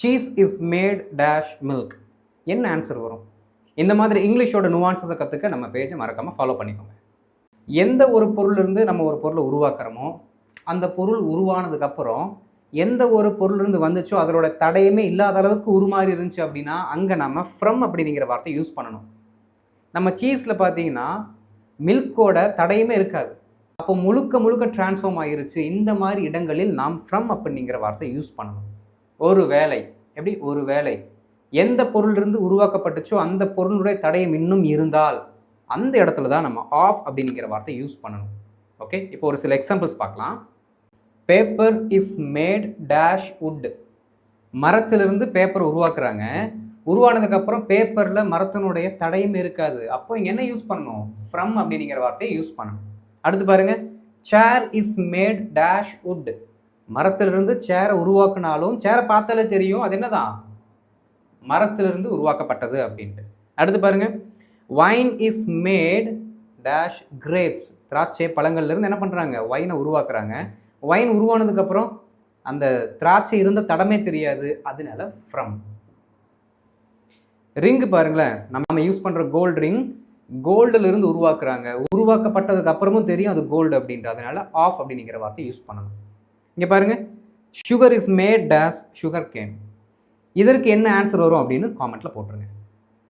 Cheese is made dash milk. என்ன answer வரும்? இந்த மாதிரி இங்கிலீஷோட நுவான்சஸை கற்றுக்க நம்ம பேஜை மறக்காமல் ஃபாலோ பண்ணிக்கோங்க. எந்த ஒரு பொருளிலிருந்து நம்ம ஒரு பொருளை உருவாக்குறோமோ அந்த பொருள் உருவானதுக்கப்புறம் எந்த ஒரு பொருளிலிருந்து வந்துச்சோ அதோட தடையுமே இல்லாத அளவுக்கு உருமாறி இருந்துச்சு அப்படின்னா அங்கே நம்ம ஃப்ரம் அப்படிங்கிற வார்த்தை யூஸ் பண்ணணும். நம்ம சீஸில் பார்த்தீங்கன்னா மில்கோட தடையுமே இருக்காது. அப்போ முழுக்க முழுக்க டிரான்ஸ்ஃபார்ம் ஆகிருச்சு. இந்த மாதிரி இடங்களில் நாம் ஃப்ரம் அப்படிங்கிற வார்த்தை யூஸ் பண்ணணும். ஒரு வேலை எப்படி? ஒரு வேலை எந்த பொருளிலிருந்து உருவாக்கப்பட்டுச்சோ அந்த பொருளுடைய தடயம் இன்னும் இருந்தால் அந்த இடத்துல தான் நம்ம ஆஃப் அப்படிங்கிற வார்த்தை யூஸ் பண்ணணும். ஓகே, இப்போ ஒரு சில எக்ஸாம்பிள்ஸ் பார்க்கலாம். Paper is made dash wood. மரத்திலிருந்து பேப்பர் உருவாக்குறாங்க. உருவானதுக்கப்புறம் பேப்பரில் மரத்தினுடைய தடையும் இருக்காது. அப்போ இங்கே என்ன யூஸ் பண்ணணும்? ஃப்ரம் அப்படிங்கிற வார்த்தையை யூஸ் பண்ணணும். அடுத்து பாருங்க, chair is made dash wood. மரத்திலிருந்து சேரை உருவாக்குனாலும் சேரை பார்த்தாலே தெரியும் அது என்னதான் மரத்திலிருந்து உருவாக்கப்பட்டது அப்படின்ட்டு. அடுத்து பாருங்க, wine is made dash grapes. திராட்சை பழங்கள்லேருந்து என்ன பண்ணுறாங்க? வைனை உருவாக்குறாங்க. வைன் உருவானதுக்கப்புறம் அந்த திராட்சை இருந்த தடமே தெரியாது, அதனால ஃப்ரம். ரிங்கு பாருங்களேன், நம்ம யூஸ் பண்ணுற கோல்டு ரிங் கோல்டிலிருந்து உருவாக்குறாங்க. உருவாக்கப்பட்டதுக்கு அப்புறமும் தெரியும் அது கோல்டு அப்படின்ட்டு, அதனால ஆஃப் அப்படிங்கிற வார்த்தை யூஸ் பண்ணணும். இங்கே பாருங்க, sugar is made dash sugar cane. இதற்கு என்ன ஆன்சர் வரும் அப்படின்னு காமெண்ட்டில் போட்டுருங்க.